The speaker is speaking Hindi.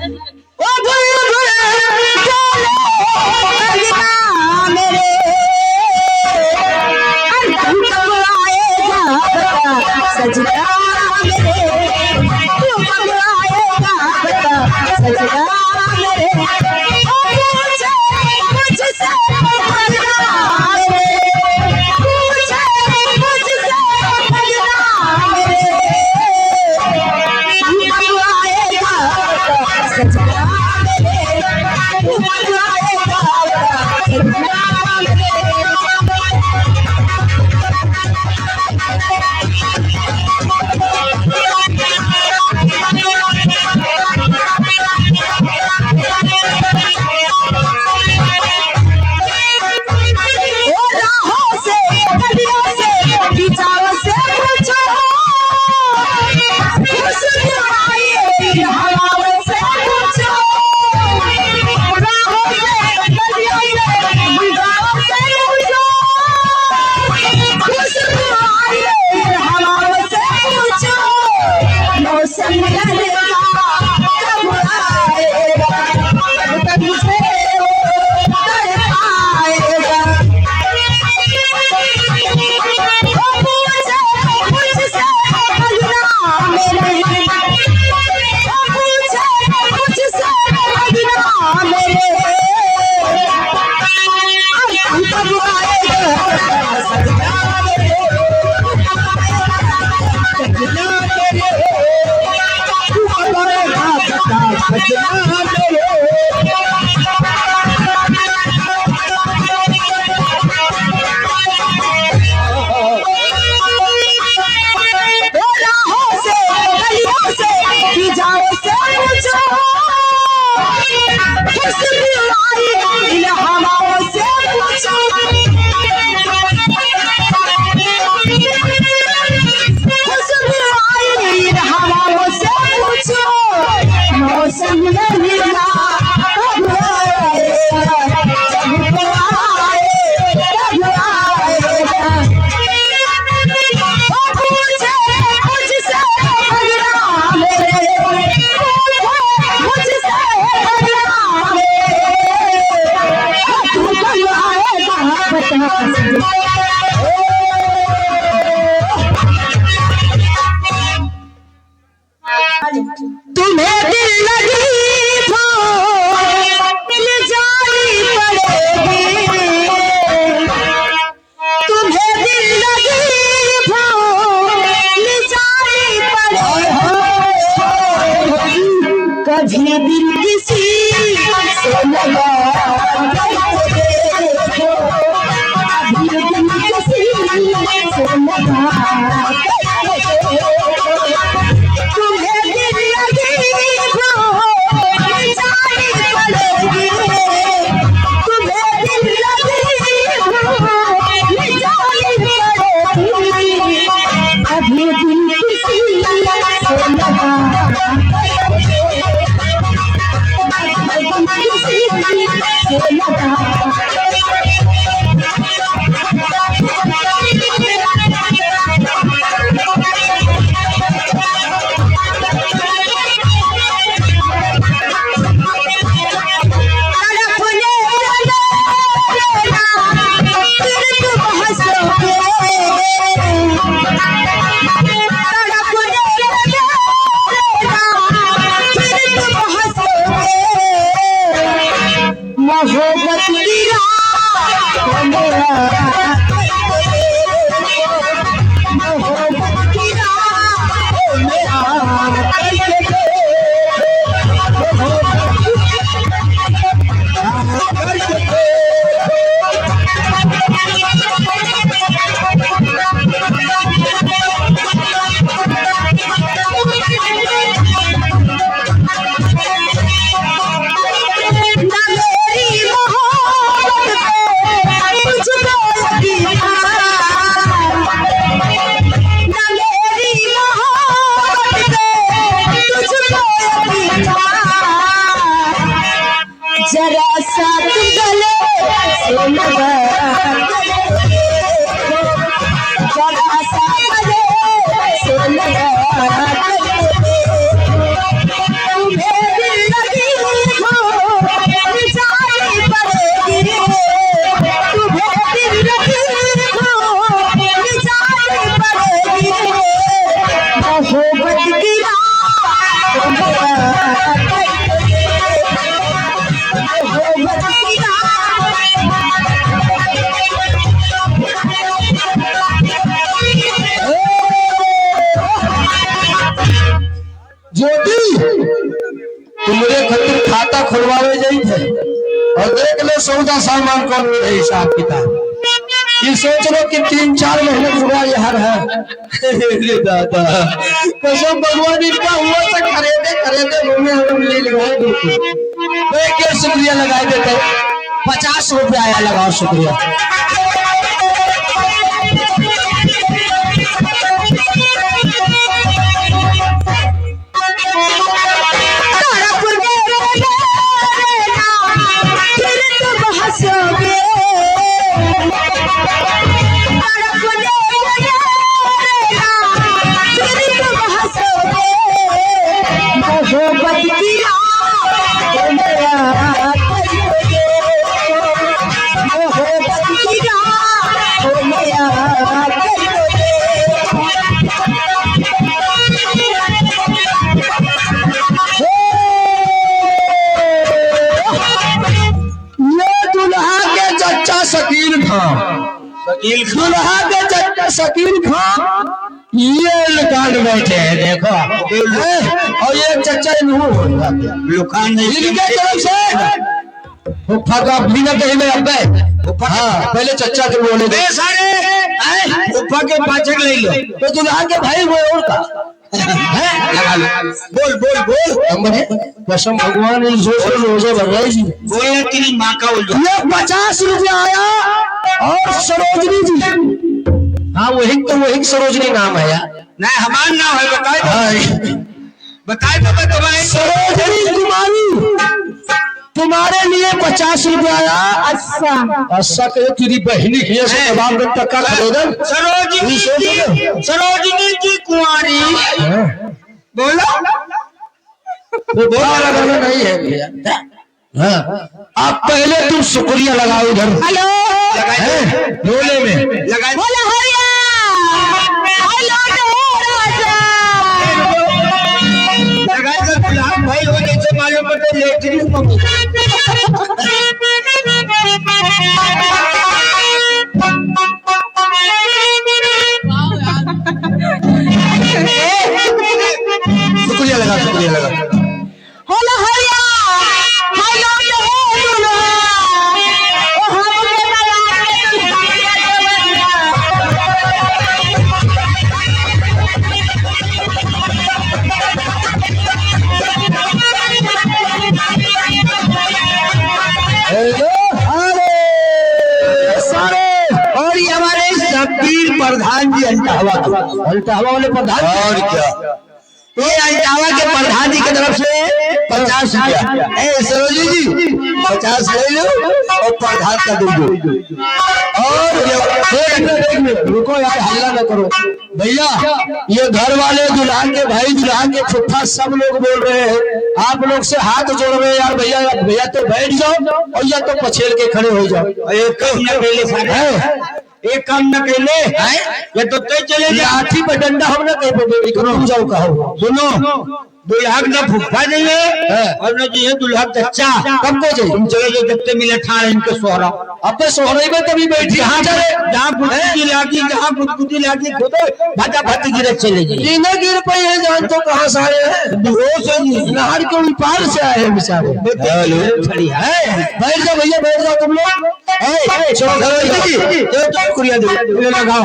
ओ बुलबुल बोले मेरे अंदर कब आएगा बता सजना मेरे तू कब आएगा बता सजना मेरे ओ पूछे मुझसे सजना मेरे पूछे मुझसे सजना मेरे तू कब आएगा बता सजना मेरे तू कब आएगा बता सजना तुम्हें दिल लगी तो मिल जानी पड़ेगी तुम्हें दिल लगी तो मिल जानी पड़ेगी कभी दिल किसी से लगा कभी दिल किसी से लगा तुम्हें दिल लगी तो मिल जानी पड़ेगी तुम्हें दिल लगी तो मिल जानी पड़ेगी अभी दिल किसी से लगा किसी से लगा तुम्हारे खातिर खाता खुलवावे जाई थे और देख लो सौदा सामान कौन रहे हिसाब किताब। ये सोच लो कि 3-4 महीने पूरा यार है दादा कसम भगवान इनका हुआ से खरीदे मुंह में ले लगाए बिल्कुल। एक शुक्रिया लगाए देते 50 रुपया आया लगाओ शुक्रिया। दुल्हा के चच्चा शकील खान ये लुकान बैठे हैं देखो और ये चच्चा लुकान नहीं इनके तरफ से फुफा का भी ना कहीं में अब हाँ पहले चच्चा के बोले दे सारे फुफा के पाचक ले लो तो दुल्हा के भाई वो और का लगा लो बोल बोल बोल कसम भगवान रोजे भर रही बोले तेरी माँ का ये 50 रुपया आया और सरोजनी जी हाँ वही सरोजनी नाम है यार नहीं हमारा नाम है बताए तो तुम्हारे सरोजनी कुमारी तुम्हारे लिए 50 रुपया आया। अच्छा कहे तेरी बहनी की जवाब टक्का खरीदन सरोजनी जी कुमारी बोलो बोला लगाना नहीं है भैया। हाँ आप पहले तुम शुक्रिया लगाओ इधर हेलो बोले में लगाए भाई होने से मालूम पड़ता है लेटरिन शुक्रिया लगा हेलो हरिया प्रधान जी अंटावा वाले प्रधान और क्या ये अंटावा के प्रधान जी की तरफ से 50 रुपया सरोजी जी 50 ले लो और प्रधान का दे दो और रुको यार हल्ला ना करो भैया ये घर वाले दुल्हा के भाई दुल्हा के फुफा सब लोग बोल रहे हैं आप लोग से हाथ जोड़ रहे हैं यार भैया तो बैठ जाओ और या तो पछेड़ के खड़े हो जाओ एक काम न कहले ये तो तय चले लाठी पर डंडा हम ना कह जाओ कहो सुनो दुल्हा न फुफा नहीं है और न जी है दुल्हा चच्चा कब को जाए तुम चले जो कितने मिले ठा इनके सोहरा अब सोहरे में कभी बैठी हाँ चले जहाँ गुदगुदी लागी खुदो भाजा भाती गिर चले जी न गिर पाई है जान तो कहाँ से आए हैं नहर के पार से आए हैं बेचारे बैठ जाओ भैया बैठ जाओ तुम लोग लगाओ